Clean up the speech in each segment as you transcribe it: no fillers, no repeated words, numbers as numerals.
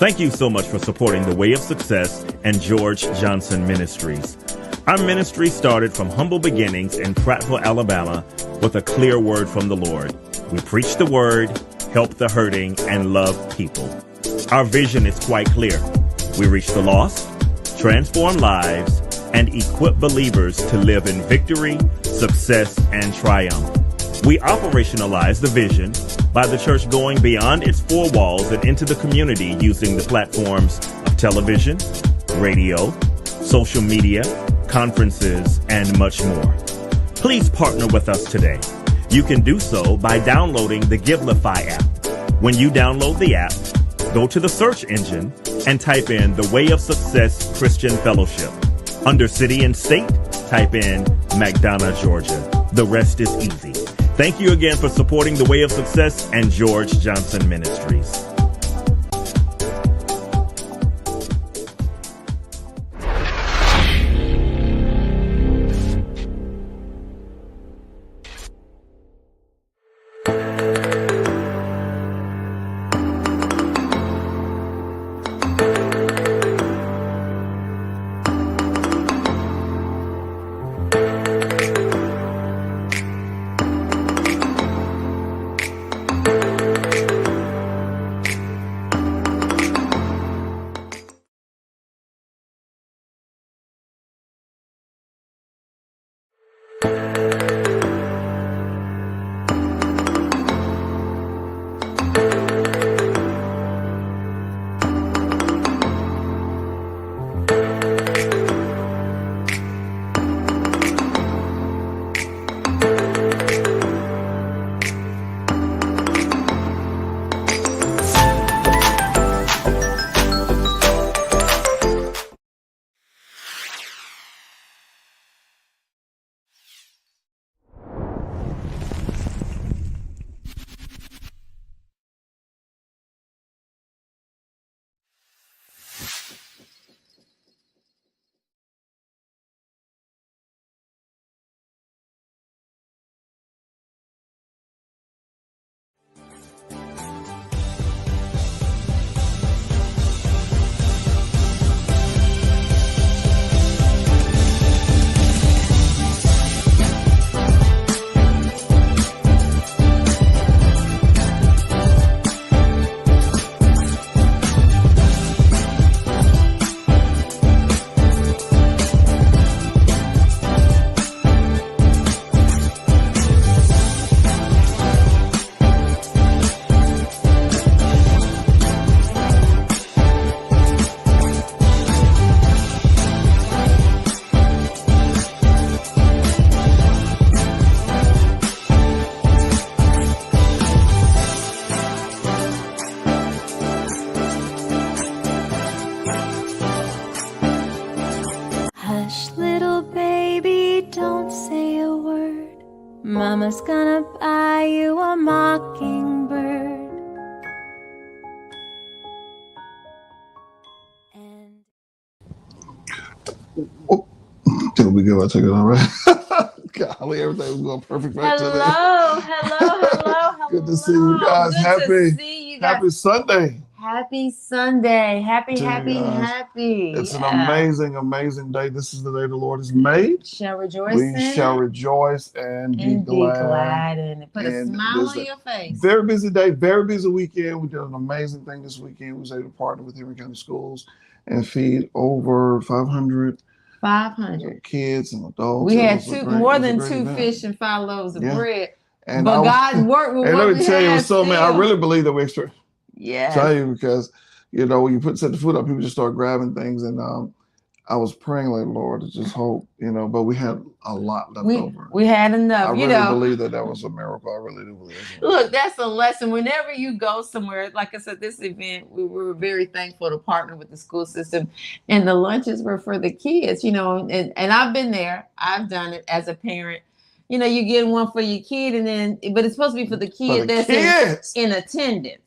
Thank you so much for supporting The Way of Success and George Johnson Ministries. Our ministry started from humble beginnings in Prattville, Alabama, with a clear word from the Lord. We preach the word, help the hurting, and love people. Our vision is quite clear. We reach the lost, transform lives, and equip believers to live in victory, success, and triumph. We operationalize the vision by the church going beyond its four walls and into the community using the platforms of television, radio, social media, conferences, and much more. Please partner with us today. You can do so by downloading the Givelify app. When you download the app, go to the search engine and type in The Way of Success Christian Fellowship. Under city and state, type in McDonough, Georgia. The rest is easy. Thank you again for supporting The Way of Success and George Johnson Ministries. Mama's gonna buy you a mockingbird. And Oh, think we good. I take it all right. Golly, everything was going perfect right today. Hello. Good to see you guys. Good to see you guys. Happy Sunday. Happy Sunday. Happy. It's an amazing day. This is the day the Lord has made. We shall rejoice and be glad in it. Put a smile on your face. Very busy day, very busy weekend. We did an amazing thing this weekend. We was able to partner with Henry County Schools and feed over 500 kids and adults. We had more than two fish and 5 loaves of bread. And but God worked with what we had. I really believe that we extra. Yeah. Tell you because when you set the food up, people just start grabbing things, and I was praying like, Lord, to just hope, but we had a lot left over. We had enough. I really believe that was a miracle. I really do believe that. Look, that's a lesson. Whenever you go somewhere, like I said, this event, we were very thankful to partner with the school system, and the lunches were for the kids. And I've been there. I've done it as a parent. You get one for your kid, but it's supposed to be for the kid that's in attendance.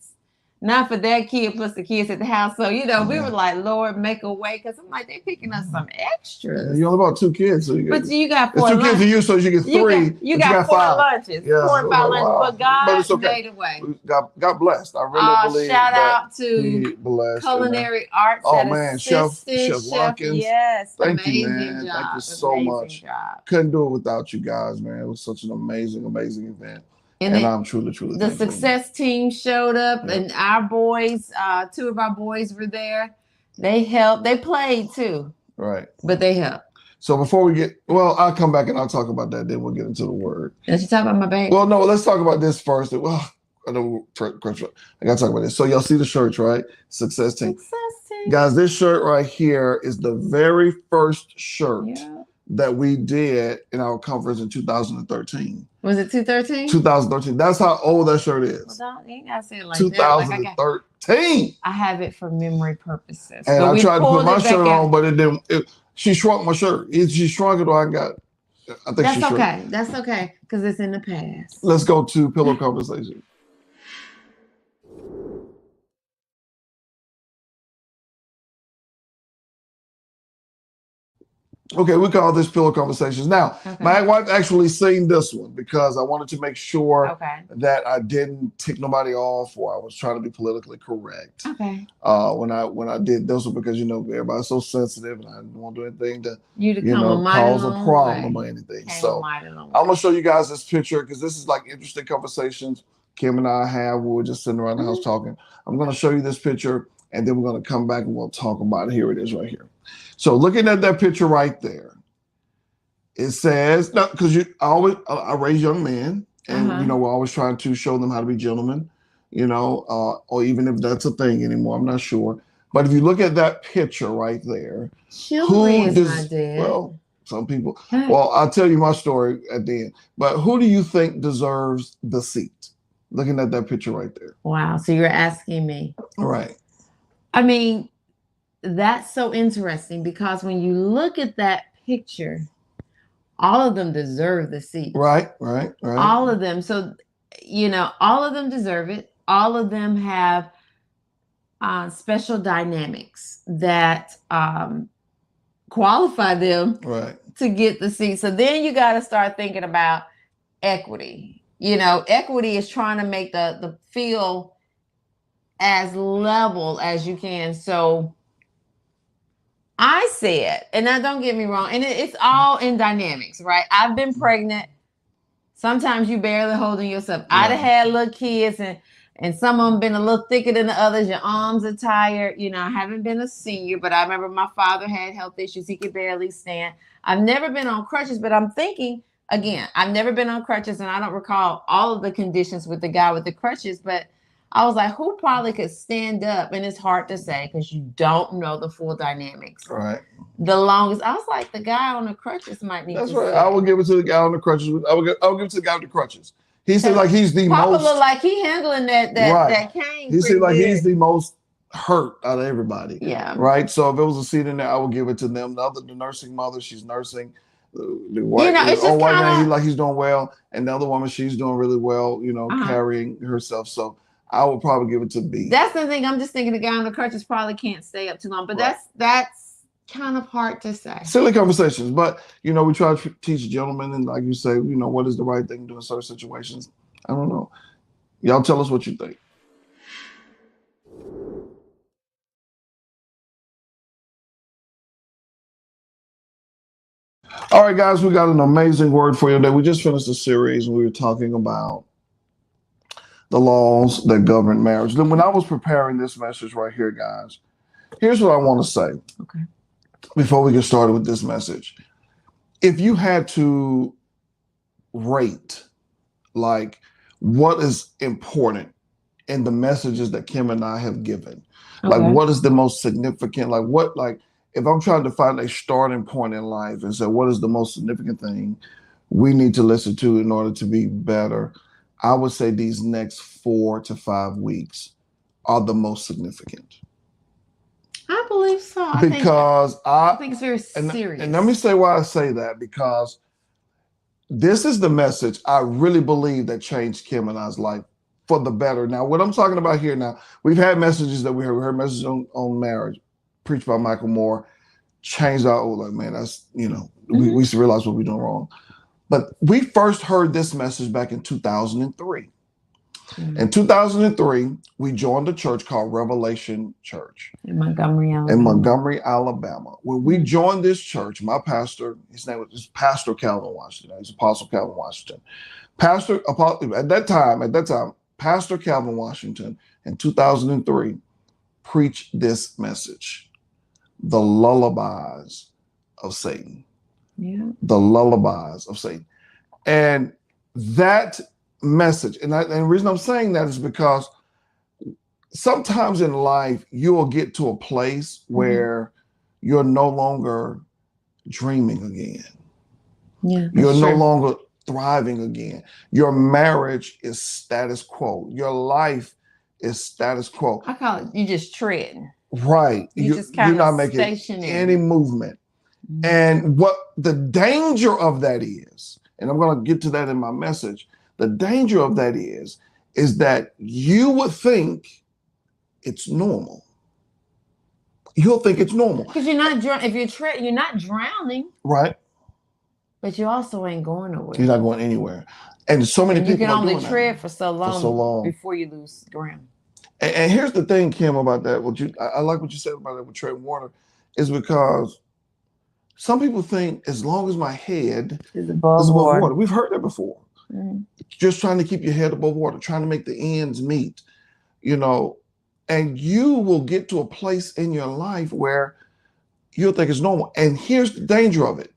not for that kid plus the kids at the house. So, you know, we were like, Lord, make a way. Because I'm like, they're picking up some extras. You only bought 2 kids. So you got 4 it's 2 kids to you, so you get 3. You got 4 5 lunches. Yeah, 4 or 5 lunches. wow. But God okay. made a way. God blessed. I really believe shout that out to Culinary Arts. Oh, man. Chef Watkins. Yes. Thank you, man. Thank you so much. Couldn't do it without you guys, man. It was such an amazing event. And I'm truly the success team showed up, and our boys, 2 of our boys were there. They helped. They played too. Right. But they helped. So before we I'll come back and I'll talk about that. Then we'll get into the word. Did you talk about my baby? Well, no, let's talk about this first. Well, I know I got to talk about this. So y'all see the shirts, right? Success team. Guys, this shirt right here is the very first shirt that we did in our conference in 2013. Was it 2013? 2013. That's how old that shirt is. Well, you ain't gotta say it like 2013. I have it for memory purposes. And I tried to put my shirt on, but it didn't. She shrunk my shirt. She shrunk it, or I think that's okay. That's okay, because it's in the past. Let's go to Pillow Conversation. Okay, we call this Pillow Conversations. Now, my wife actually seen this one because I wanted to make sure that I didn't tick nobody off, or I was trying to be politically correct. Okay. When I did this one, because everybody's so sensitive, and I didn't want to do anything to cause a problem or anything. So I'm gonna show you guys this picture because this is like interesting conversations Kim and I have. We were just sitting around the house talking. I'm gonna show you this picture, and then we're gonna come back and we'll talk about it. Here it is right here. So looking at that picture right there, it says, because I raise young men, and we're always trying to show them how to be gentlemen, or even if that's a thing anymore, I'm not sure. But if you look at that picture right there, well, some people, well, I'll tell you my story at the end. But who do you think deserves the seat? Looking at that picture right there. Wow. So you're asking me. Right. I mean, that's so interesting because when you look at that picture, all of them deserve the seat. Right. All of them. So, all of them deserve it. All of them have special dynamics that qualify them to get the seat. So then you got to start thinking about equity. Equity is trying to make the field as level as you can. So I said, and now don't get me wrong, and it's all in dynamics, right? I've been pregnant. Sometimes you barely holding yourself. I'd have had little kids, and some of them been a little thicker than the others. Your arms are tired. I haven't been a senior, but I remember my father had health issues. He could barely stand. I've never been on crutches, but I'm thinking, again, I've never been on crutches, and I don't recall all of the conditions with the guy with the crutches, but I was like, who probably could stand up? And it's hard to say because you don't know the full dynamics. Right. The longest, I was like, the guy on the crutches might need. That's right. I will give it to the guy on the crutches. I'll give it to the guy with the crutches. He seems like he's the Papa most. Look like he handling that cane. He seems like he's the most hurt out of everybody. Yeah. Right. So if it was a seat in there, I would give it to them. The nursing mother, she's nursing. The white, it's just white man, he's doing well, and the other woman, she's doing really well. Carrying herself. So I would probably give it to B. That's the thing. I'm just thinking the guy on the crutches probably can't stay up too long, but that's kind of hard to say. Silly conversations, but we try to teach gentlemen, and like you say, what is the right thing to do in certain situations. I don't know. Y'all tell us what you think. All right, guys, we got an amazing word for you today. We just finished a series and we were talking about the laws that govern marriage. Then when I was preparing this message right here, guys, here's what I want to say. Okay. Before we get started with this message. If you had to rate, like, what is important in the messages that Kim and I have given, like, what is the most significant, if I'm trying to find a starting point in life and say, what is the most significant thing we need to listen to in order to be better? I would say these next 4 to 5 weeks are the most significant. I believe so. I think it's very serious. And let me say why I say that, because this is the message I really believe that changed Kim and I's life for the better. Now, what I'm talking about here now, we've had messages that we heard messages on marriage, preached by Michael Moore, changed our like, man, that's, we used to realize what we're doing wrong. But we first heard this message back in 2003. Mm-hmm. In 2003, we joined a church called Revelation Church in Montgomery, Alabama. When we joined this church, my pastor, his name was Pastor Calvin Washington. He's Apostle Calvin Washington. At that time, Pastor Calvin Washington in 2003 preached this message: the lullabies of Satan. Yeah. The lullabies of Satan. And that message, and the reason I'm saying that is because sometimes in life you will get to a place where you're no longer dreaming again. Yeah, you're no longer thriving again. Your marriage is status quo. Your life is status quo. I call it, you just treading. Right. You're not making any movement. Mm-hmm. And what the danger of that is, and I'm going to get to that in my message, the danger of that is that you would think it's normal. You'll think it's normal. Because you're not you're not drowning. Right. But you also ain't going nowhere. You're not going anywhere. And so many people you can only tread for so long before you lose ground. And here's the thing, Kim, about that. I like what you said about that with treading water, is because some people think as long as my head is above water. We've heard that before. Mm-hmm. Just trying to keep your head above water, trying to make the ends meet, and you will get to a place in your life where you'll think it's normal. And here's the danger of it.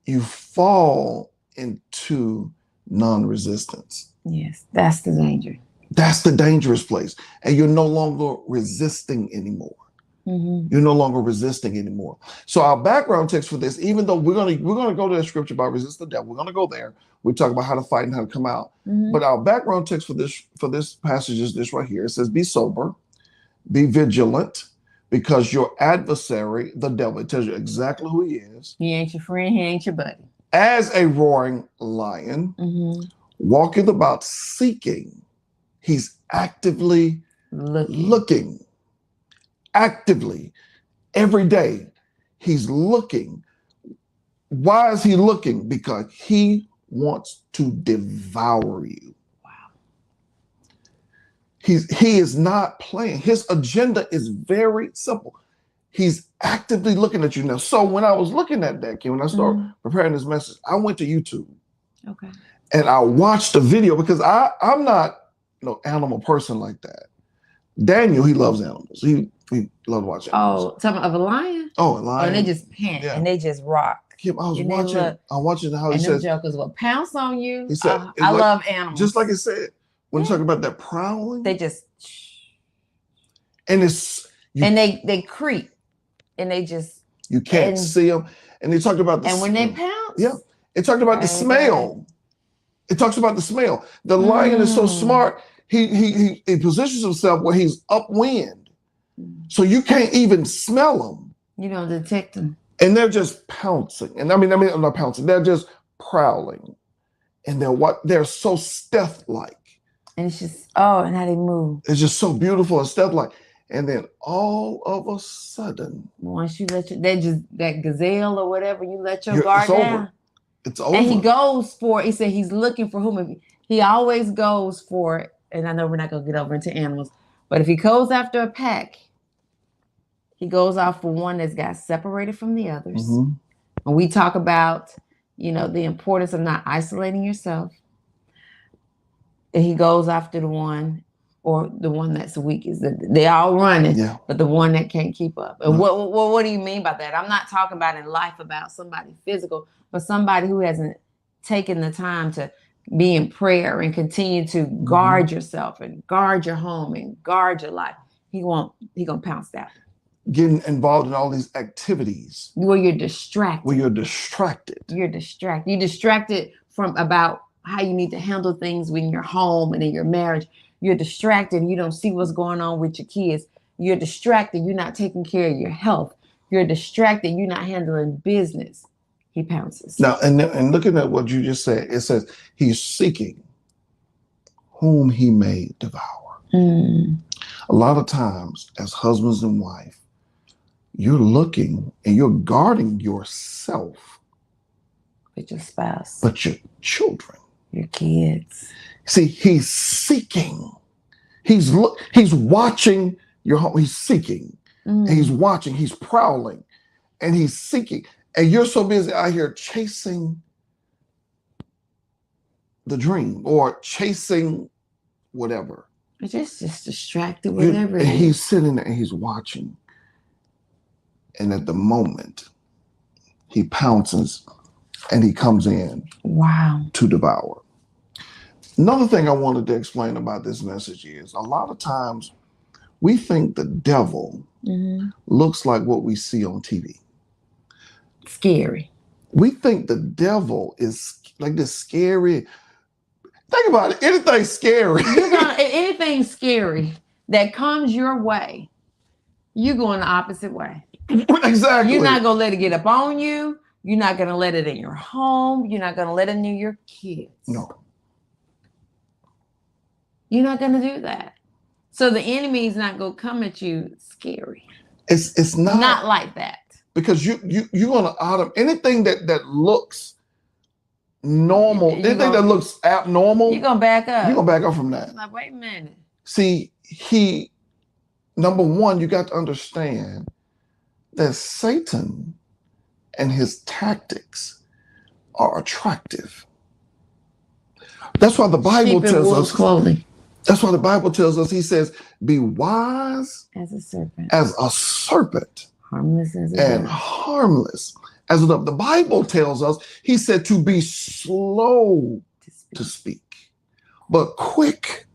You fall into non-resistance. Yes, that's the danger. That's the dangerous place. And you're no longer resisting anymore. Mm-hmm. You're no longer resisting anymore. So our background text for this, even though we're gonna go to the scripture about resist the devil, we're gonna go there. We talk about how to fight and how to come out. Mm-hmm. But our background text for this passage is this right here. It says, "Be sober, be vigilant, because your adversary, the devil," it tells you exactly who he is. He ain't your friend. He ain't your buddy. "As a roaring lion, walketh about seeking." He's actively looking. Actively, every day, he's looking. Why is he looking? Because he wants to devour you. Wow. He is not playing. His agenda is very simple. He's actively looking at you now. So when I was looking at that, Kim, when I started preparing this message, I went to YouTube. Okay. And I watched the video because I'm not animal person like that. Daniel, he loves animals. He loves watching animals. Oh, talking of a lion? Oh, a lion. And they just pant and they just rock. Kim, I was watching how he said. And them jokers will pounce on you. He said, I love animals. Just like it said, when you talk about that prowling. They just. And it's. And they creep. And they just. You can't see them. And they talked about the And when they pounce. Yeah. It talked about the smell. It talks about the smell. The lion is so smart. He positions himself where he's upwind. So you can't even smell them. You don't detect them. And they're just pouncing. And I mean, I'm not pouncing. They're just prowling. And they're so stealth-like. And it's just, and how they move. It's just so beautiful and stealth-like. And then all of a sudden. Once you that gazelle or whatever, you let your guard down. It's over. And he goes for it. He said he's looking for whom. He always goes for it. And I know we're not going to get over into animals. But if he goes after a pack, he goes out for one that's got separated from the others. Mm-hmm. And we talk about, the importance of not isolating yourself. And he goes after the one that's weak. They all running, but the one that can't keep up. And what do you mean by that? I'm not talking about in life about somebody physical, but somebody who hasn't taken the time to be in prayer and continue to guard yourself and guard your home and guard your life. He gonna pounce that. Getting involved in all these activities. Where you're distracted. You're distracted. You're distracted from about how you need to handle things in your home and in your marriage. You're distracted. You don't see what's going on with your kids. You're distracted. You're not taking care of your health. You're distracted. You're not handling business. He pounces. Now, and looking at what you just said, it says he's seeking whom he may devour. A lot of times as husbands and wife, you're looking and you're guarding yourself. But your spouse. But your children. Your kids. See, he's seeking. He's watching your home. He's seeking. And he's watching. He's prowling. And he's seeking. And you're so busy out here chasing the dream or chasing whatever. Just distracted with everything. And he's sitting there and he's watching. And at the moment, he pounces and he comes in to devour. Another thing I wanted to explain about this message is a lot of times we think the devil looks like what we see on TV. Scary. We think the devil is like this scary. Think about it. Anything scary. Anything scary that comes your way, you go in the opposite way. Exactly. You're not going to let it get up on you. You're not going to let it in your home. You're not going to let it near your kids. No. You're not going to do that. So the enemy is not going to come at you scary. It's not like that. Because you're going to anything that looks normal, anything that looks abnormal, you're going to back up. You're going to back up from that. Like, wait a minute. See, number one, you got to understand that Satan and his tactics are attractive. That's why the Bible tells us. Clothing. That's why the Bible tells us. He says, "Be wise as a serpent, harmless as a dove, and harmless as a dove." The Bible tells us. He said to be slow to speak, but quick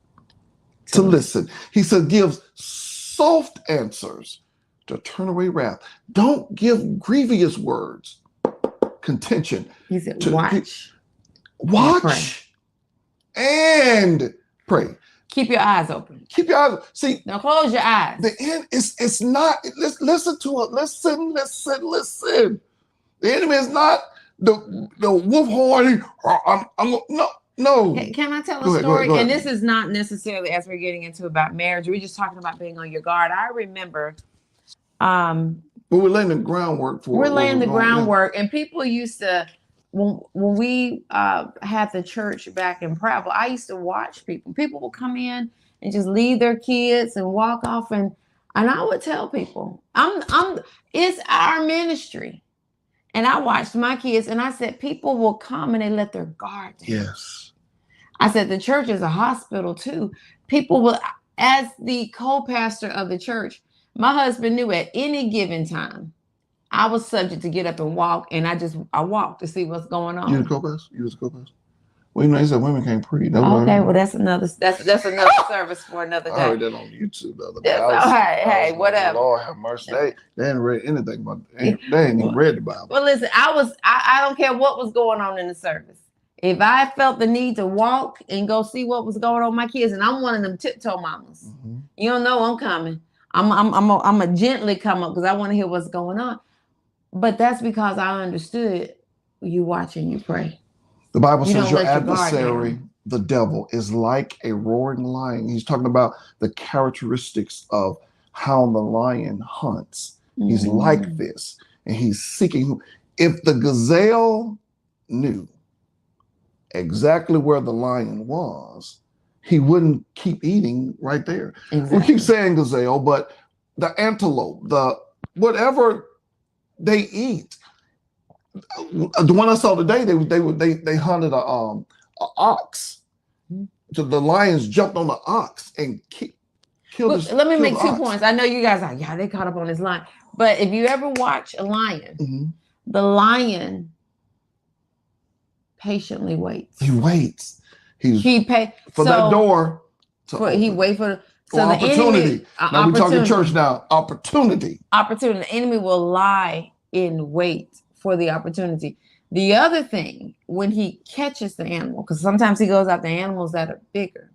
to listen. He said, "Give soft answers to turn away wrath. Don't give grievous words, contention." He said, watch and pray. Keep your eyes open. Keep your eyes. See, now close your eyes. The end it's not. Listen to it. Listen. The enemy is not the wolf horn. No. Can I tell a story? Go ahead. And this is not necessarily as we're getting into about marriage. We're just talking about being on your guard. I remember. But we're laying the groundwork for. We're laying the groundwork, and people used to. When we had the church back in Prattville, I used to watch people. People would come in and just leave their kids and walk off, and I would tell people, it's our ministry. And I watched my kids, and I said, people will come and they let their guard down. Yes. I said, the church is a hospital too. People will, as the co-pastor of the church, my husband knew at any given time, I was subject to get up and walk, and I walked to see what's going on. You was a co-pastor? You was a co-pastor? Well, you know, they said women can't preach. Okay, well, that's another service for another day. I heard that on YouTube the other day. Hey, whatever. Lord have mercy. They ain't read anything about it. They ain't even read the Bible. Well, listen, I don't care what was going on in the service. If I felt the need to walk and go see what was going on with my kids, and I'm one of them tiptoe mamas, you don't know I'm coming. I'm a gently come up because I want to hear what's going on. But that's because I understood you watch and you pray. The Bible says your adversary, the devil, is like a roaring lion. He's talking about the characteristics of how the lion hunts. He's like this, and he's seeking. If the gazelle knew exactly where the lion was, he wouldn't keep eaning right there. Exactly. We keep saying gazelle, but the antelope, the whatever they eat. The one I saw today, they hunted a ox. So the lions jumped on the ox and killed. Let me make 2 points. I know you guys are they caught up on this lion, but if you ever watch a lion, the lion patiently waits. He waits. He pays for that door. He waits for. So the opportunity. Now we're talking church now. Opportunity. The enemy will lie in wait for the opportunity. The other thing, when he catches the animal, because sometimes he goes after animals that are bigger.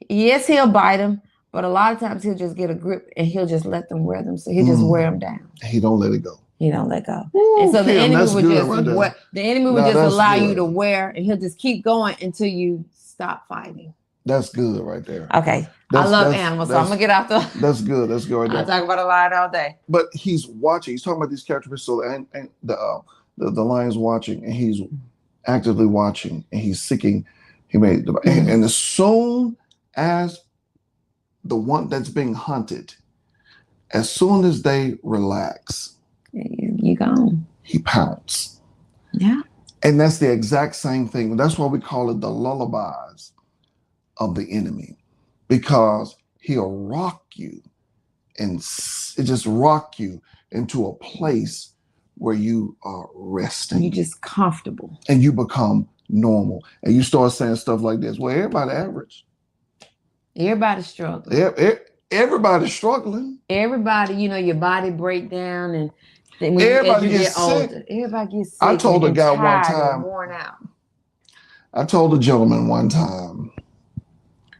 Yes, he'll bite them, but a lot of times he'll just get a grip and he'll just let them wear them. So he'll just wear them down. He don't let it go. He don't let go. Ooh, and so the enemy would just allow you to wear, and he'll just keep going until you stop fighting. That's good right there. Okay. I love animals, so I'm going to get out the... That's good. That's good right there. I'll talk about a lion all day. But he's watching. He's talking about these characteristics. So, and the lion's watching, and he's actively watching, and he's seeking. And as soon as the one that's being hunted, as soon as they relax, you gone. He pounces. Yeah. And that's the exact same thing. That's why we call it the lullabies of the enemy, because he'll rock you and just rock you into a place where you are resting. You're just comfortable. And you become normal. And you start saying stuff like this. Well, everybody average. Everybody's struggling. Everybody's struggling. Everybody, your body break down, and then as you get older, everybody gets sick. I told a guy one time, worn out. I told a gentleman one time,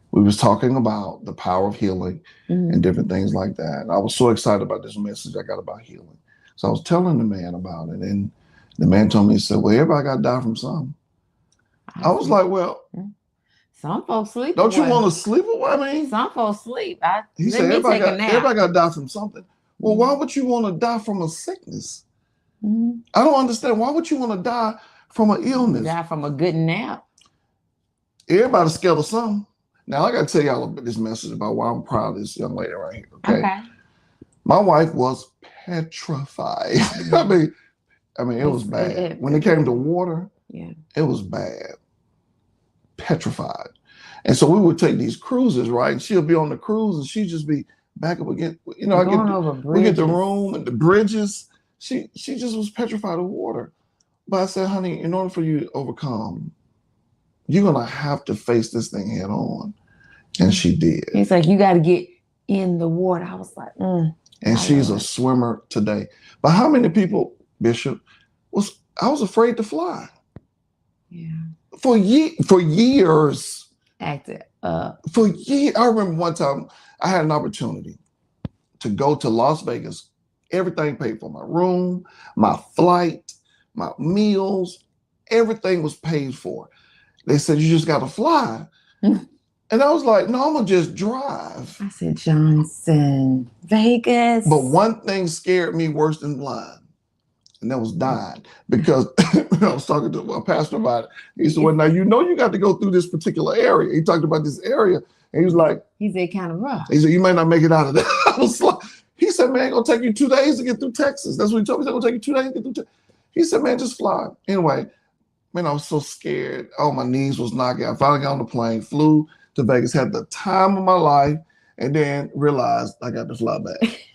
we was talking about the power of healing and different things like that. And I was so excited about this message I got about healing. So I was telling the man about it, and the man told me, he said, well, everybody got to die from something. I was like, well, some folks sleep. Don't you want to sleep away? I mean, some folks sleep. He said, everybody got to die from something. Well, why would you want to die from a sickness? I don't understand. Why would you want to die from an illness? Die from a good nap. Everybody's scared of something. Now, I got to tell y'all about this message about why I'm proud of this young lady right here. Okay. My wife was petrified. I mean, it was bad. When it came to water, it was bad. Petrified. And so we would take these cruises, right? And she'll be on the cruise and she'd just be back up again. We get the room and the bridges. She just was petrified of water. But I said, honey, in order for you to overcome, you're going to have to face this thing head on. And she did. He's like, you got to get in the water. I was like, And she's a swimmer today. But how many people, Bishop, I was afraid to fly. Yeah. For years. Acted For years. I remember one time I had an opportunity to go to Las Vegas. Everything paid for. My room, my flight, my meals, everything was paid for. They said, you just got to fly. And I was like, no, I'm going to just drive. I said, Johnson, Vegas. But one thing scared me worse than flying, and that was dying. Because I was talking to my pastor about it. He said, well, now you got to go through this particular area. He talked about this area, and he was like, he said, kind of rough. He said, you might not make it out of that. I was like, he said, man, it's going to take you 2 days to get through Texas. That's what he told me. It's going to take you 2 days to get through Texas. He said, man, just fly. Anyway, man, I was so scared. Oh, my knees was knocking. I finally got on the plane, flew to Vegas, had the time of my life, and then realized I got to fly back.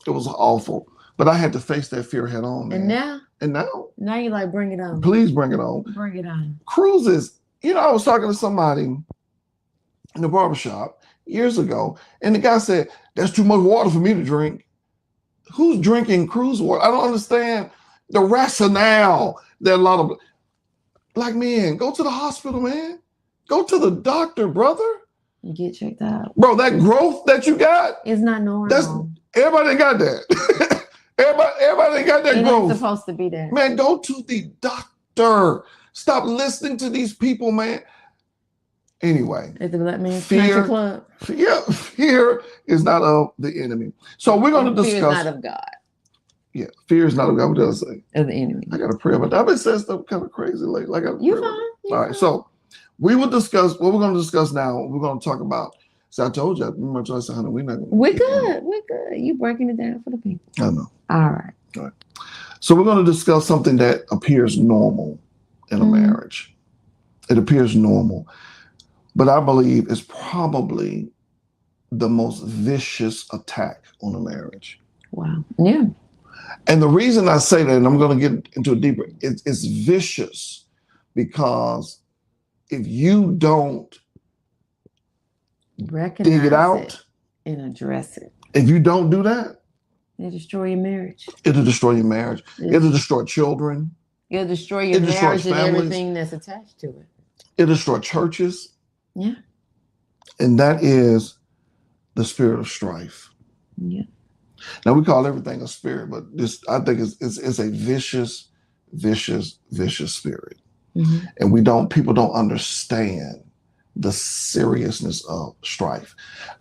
It was awful. But I had to face that fear head on, man. And now? Now you like, bring it on. Please bring it on. Bring it on. Cruises. I was talking to somebody in the barbershop years ago, and the guy said, there's too much water for me to drink. Who's drinking cruise water? I don't understand the rationale that a lot of black men go to the hospital, man. Go to the doctor, brother. You get checked out. Bro, that growth that you got. It's not normal. Everybody ain't got that. everybody ain't got that growth. It's supposed to be there. Man, go to the doctor. Stop listening to these people, man. Anyway. At the Black Man's Country Club. Yeah, fear is not of the enemy. So we're going to discuss. Fear is not of God. Yeah, fear is not of God. What did I say? Of the enemy. I got to pray about that. I've been saying stuff kind of crazy lately. You're fine. All right, so we will discuss what we're going to discuss now. We're going to talk about. So I told you, we're not. We're good. You breaking it down for the people. I know. All right. So we're going to discuss something that appears normal in a marriage. It appears normal, but I believe it's probably the most vicious attack on a marriage. Wow. Yeah. And the reason I say that, and I'm going to get into it deeper, it's vicious because if you don't recognize dig it out and address it, if you don't do that, it'll destroy your marriage. It'll destroy your marriage. It'll destroy children. It'll destroy your marriage and everything that's attached to it. It'll destroy churches. Yeah. And that is the spirit of strife. Yeah. Now we call everything a spirit, but this, I think, it's a vicious, vicious, vicious spirit. And people don't understand the seriousness of strife.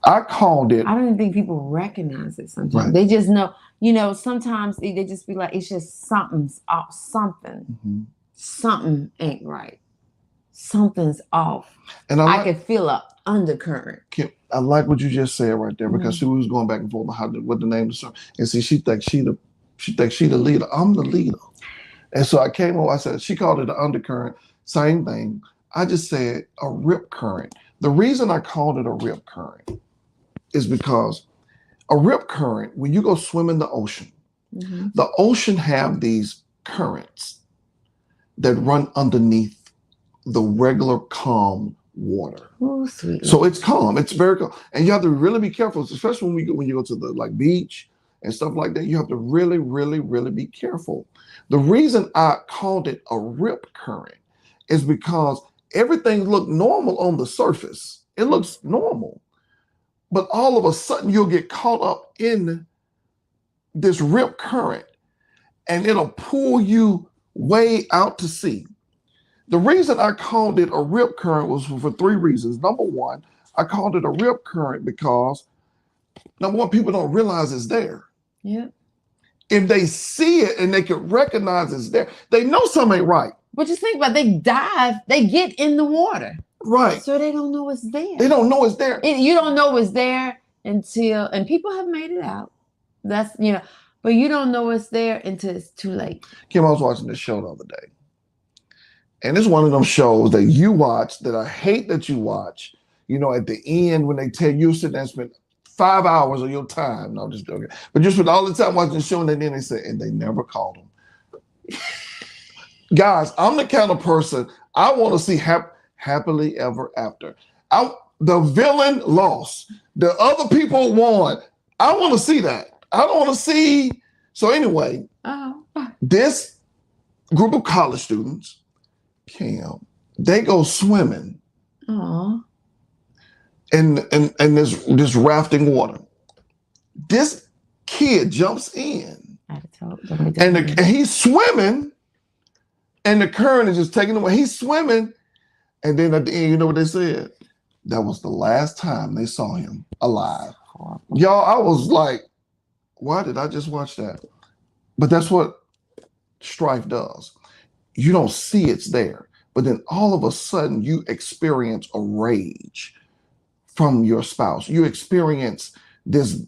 I called it. I don't even think people recognize it sometimes. Right. They just know, sometimes they just be like, it's just something's off, something ain't right. Something's off. And I can feel an undercurrent. I like what you just said right there, because she was going back and forth about what the name of the song. And see, she thinks she the leader. I'm the leader. And so I came over, I said, she called it an undercurrent, same thing. I just said a rip current. The reason I called it a rip current is because a rip current, when you go swim in the ocean have these currents that run underneath the regular calm water. Oh, sweet. So it's calm. It's very calm. And you have to really be careful, especially when you go to the beach and stuff like that. You have to really, really, really be careful. The reason I called it a rip current is because everything looked normal on the surface. It looks normal. But all of a sudden, you'll get caught up in this rip current, and it'll pull you way out to sea. The reason I called it a rip current was for 3 reasons. Number one, I called it a rip current because, number one, people don't realize it's there. Yeah. If they see it and they can recognize it's there, they know something ain't right. But just think about it, they dive, they get in the water. Right. So they don't know it's there. They don't know it's there. You don't know it's there until, and people have made it out. That's, but you don't know it's there until it's too late. Kim, I was watching this show the other day. And it's one of them shows that you watch that I hate that you watch. At the end when they tell you sit there and spend 5 hours of your time. No, I'm just joking. But you spend all the time watching the show, and then they say, and they never called them. Guys, I'm the kind of person, I want to see happily ever after. The villain lost. The other people won. I want to see that. I don't want to see. So anyway, this group of college students, Cam, they go swimming in this rafting water. This kid jumps in, and he's swimming, and the current is just taking him away. He's swimming, and then at the end, you know what they said? That was the last time they saw him alive. Y'all, I was like, why did I just watch that? But that's what strife does. You don't see it's there, but then all of a sudden you experience a rage from your spouse. You experience this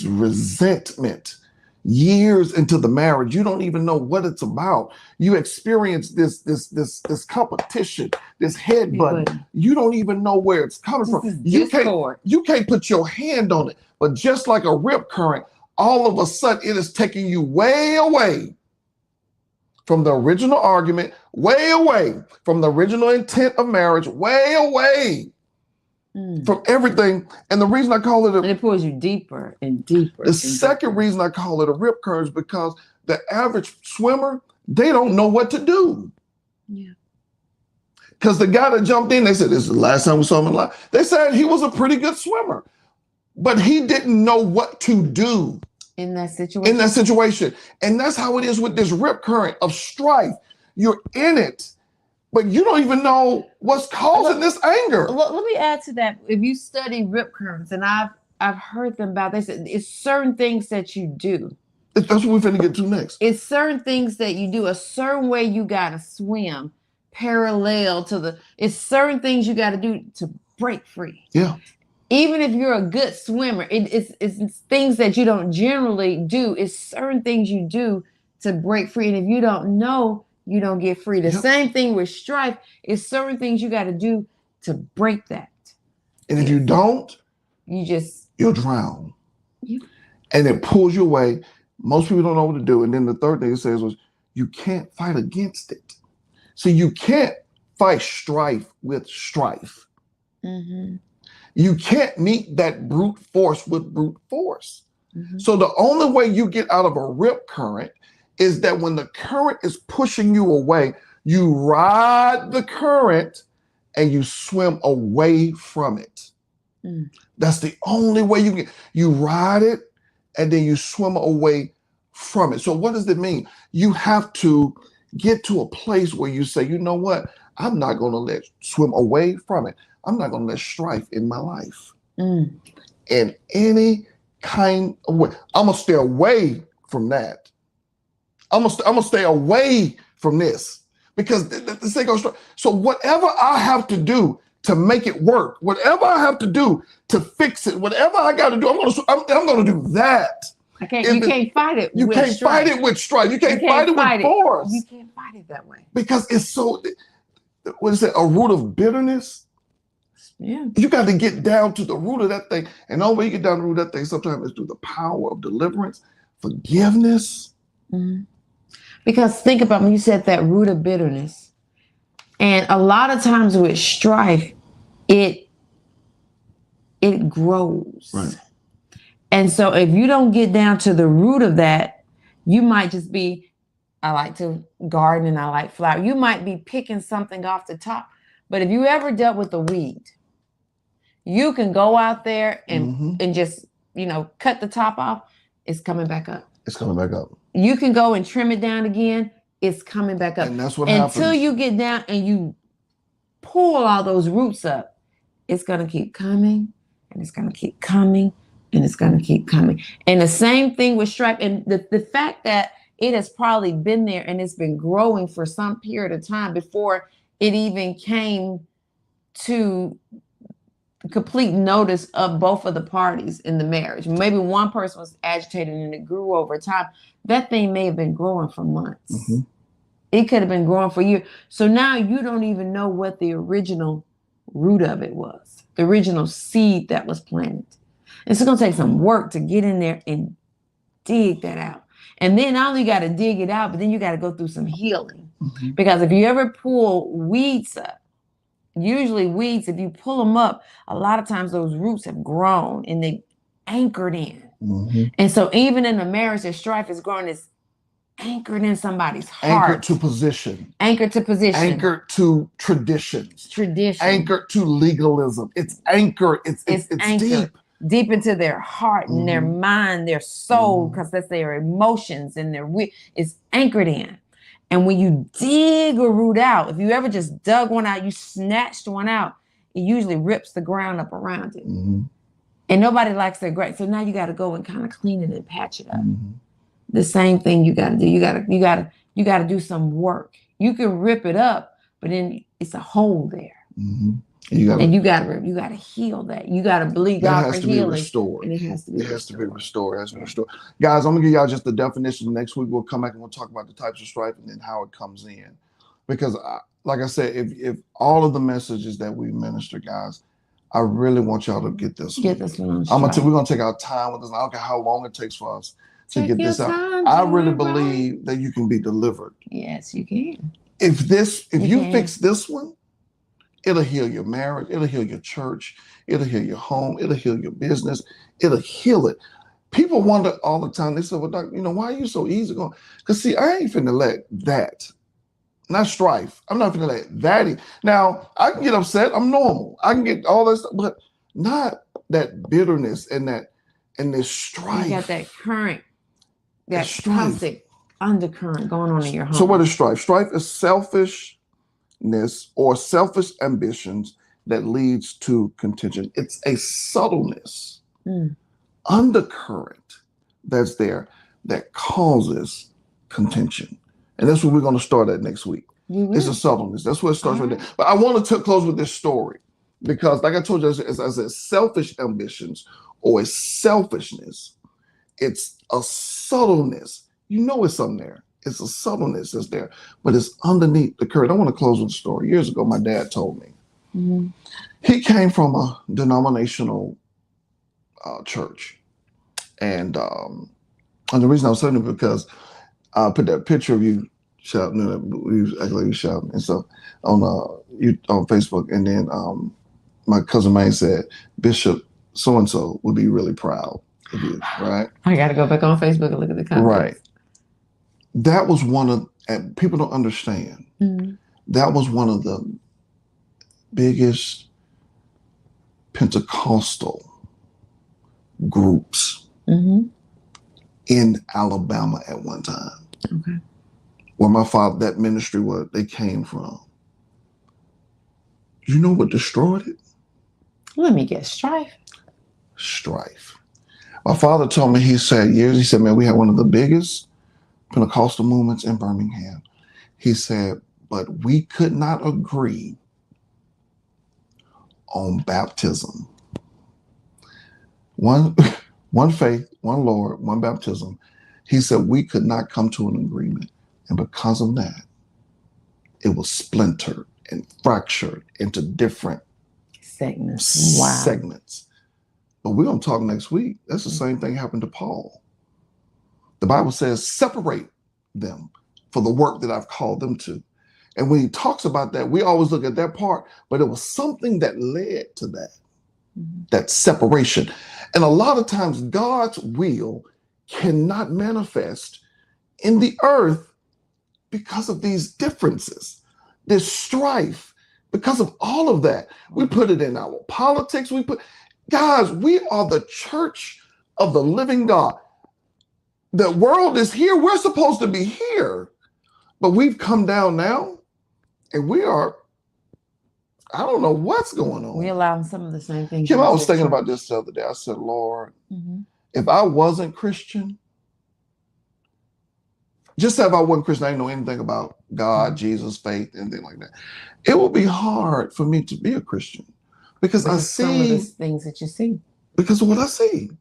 resentment years into the marriage. You don't even know what it's about. You experience this competition, this headbutt. You don't even know where it's coming from. You can't put your hand on it. But just like a rip current, all of a sudden it is taking you way away from the original argument, way away from the original intent of marriage, way away from everything. And the reason I call it and it pulls you deeper and deeper. The second reason I call it a rip current is because the average swimmer, they don't know what to do. Yeah. Because the guy that jumped in, they said, this is the last time we saw him alive. They said he was a pretty good swimmer, but he didn't know what to do in that situation. And that's how it is with this rip current of strife. You're in it, but you don't even know what's causing this anger. Let me add to that. If you study rip currents, and I've heard them about, they said it's certain things that you do. That's what we're finna get to next. It's certain things that you do, a certain way you gotta swim parallel to it's certain things you gotta do to break free. Yeah. Even if you're a good swimmer, it's things that you don't generally do. It's certain things you do to break free. And if you don't know, you don't get free. The same thing with strife. It's certain things you got to do to break that. And if you don't, you'll drown. Yeah. And it pulls you away. Most people don't know what to do. And then the third thing it says was, you can't fight against it. So you can't fight strife with strife. Mm-hmm. You can't meet that brute force with brute force. Mm-hmm. So the only way you get out of a rip current is that when the current is pushing you away, you ride the current and you swim away from it. Mm. That's the only way you ride it and then you swim away from it. So what does it mean? You have to get to a place where you say, you know what? I'm not going to swim away from it. I'm not going to let strife in my life. In any kind of way. I'm going to stay away from that. I'm going to stay away from this because this thing goes. So whatever I have to do to make it work, whatever I have to do to fix it, whatever I got to do, I'm going to do that. You can't fight it. You can't fight it with strife. You can't fight it with force. You can't fight it that way because it's so. What is it? A root of bitterness. Yeah. You got to get down to the root of that thing, and the only way you get down to the root of that thing sometimes is through the power of deliverance, forgiveness. Because think about when you said that root of bitterness, and a lot of times with strife, it grows. Right. And so if you don't get down to the root of that, you might just be, I like to garden and I like flower. You might be picking something off the top. But if you ever dealt with a weed, you can go out there and just, cut the top off. It's coming back up. It's coming back up. You can go and trim it down again. It's coming back up. And that's what happens. Until you get down and you pull all those roots up, it's going to keep coming and it's going to keep coming. And it's going to keep coming. And the same thing with strife. And the fact that it has probably been there and it's been growing for some period of time before it even came to complete notice of both of the parties in the marriage. Maybe one person was agitated and it grew over time. That thing may have been growing for months. It could have been growing for years. So now you don't even know what the original root of it was, the original seed that was planted. It's going to take some work to get in there and dig that out. And then not only got to dig it out, but then you got to go through some healing. Because if you ever pull weeds up, usually weeds, if you pull them up, a lot of times those roots have grown and they anchored in. And so even in a marriage, that strife is growing, it's anchored in somebody's heart. Anchored to position. Anchored to position. Anchored to traditions. Anchored to legalism. It's anchored. It's anchored. Deep into their heart and their mind, their soul, because that's their emotions and it's anchored in. And when you dig a root out, if you ever just dug one out, you snatched one out, it usually rips the ground up around it. And nobody likes their grass. So now you got to go and kind of clean it and patch it up. The same thing you got to do. You got to do some work. You can rip it up, but then it's a hole there. You got to heal that. You got to believe God for healing. Restored. And it has to be restored. It has to be restored. Guys, I'm gonna give y'all just the definition. Next week we'll come back and we'll talk about the types of strife and then how it comes in. Because like I said, if all of the messages that we minister, guys, I really want y'all to get this. Get this one. We're gonna take our time with this. I don't care how long it takes for us to get this out. I really believe that you can be delivered. Yes, you can. If you fix this one, it'll heal your marriage. It'll heal your church. It'll heal your home. It'll heal your business. It'll heal it. People wonder all the time. They say, well, Doc, why are you so easy going? Because see, I ain't finna let that, not strife. I'm not finna let that. Now, I can get upset. I'm normal. I can get all that stuff, but not that bitterness and this strife. You got that current, that toxic undercurrent going on in your home. So what is strife? Strife is selfishness or selfish ambitions that leads to contention. It's a subtleness, undercurrent that's there that causes contention. And that's what we're going to start at next week. It's a subtleness. That's where it starts right there. But I want to close with this story because like I told you, as a selfish ambitions or a selfishness, it's a subtleness. It's something there. It's a subtleness that's there, but it's underneath the curtain. I want to close with a story. Years ago, my dad told me. He came from a denominational church. And the reason I was saying it because I put that picture of you shouting, you act like you shouting. And so on Facebook, and then my cousin May said, Bishop so-and-so would be really proud of you, right? I got to go back on Facebook and look at the comments. Right. That was one of, and people don't understand, that was one of the biggest Pentecostal groups in Alabama at one time. where my father, that ministry, where they came from. You know what destroyed it? Let me guess, Strife. Strife. My father told me, he said, man, we had one of the biggest Pentecostal movements in Birmingham. He said, but we could not agree on baptism. One faith, one Lord, one baptism. He said we could not come to an agreement. And because of that, it was splintered and fractured into different segments. Segments. But we're going to talk next week. That's the same thing happened to Paul. The Bible says, separate them for the work that I've called them to. And when he talks about that, we always look at that part, but it was something that led to that, that separation. And a lot of times God's will cannot manifest in the earth because of these differences, this strife, because of all of that. We put it in our politics. Guys, we are the church of the living God. The world is here. We're supposed to be here, but we've come down now and we are, I don't know what's going on. We allow some of the same things. Kim, I was thinking about this the other day. I said, Lord, if I wasn't Christian, just if I wasn't Christian, I didn't know anything about God, Jesus, faith, anything like that. It would be hard for me to be a Christian because I see some of the things that you see. Because of what I see.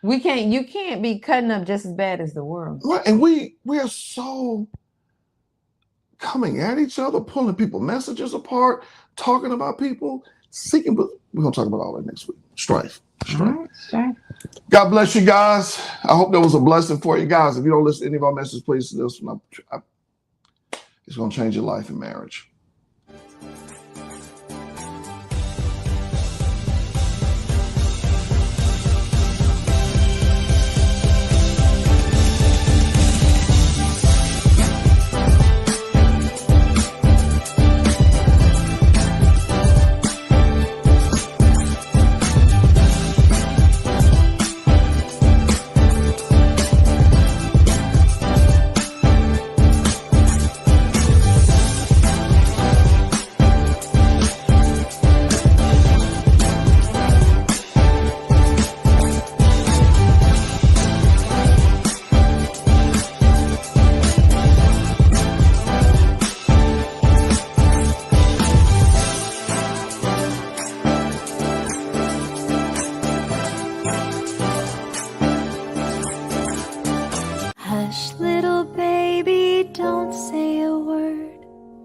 You can't be cutting up just as bad as the world. Right, and we are so coming at each other, pulling people messages apart, talking about people, seeking. But we're gonna talk about all that next week. Strife. Strife. God bless you guys. I hope that was a blessing for you guys. If you don't listen to any of our messages, please listen. It's gonna change your life in marriage.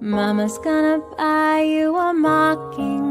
Mama's gonna buy you a mockingbird.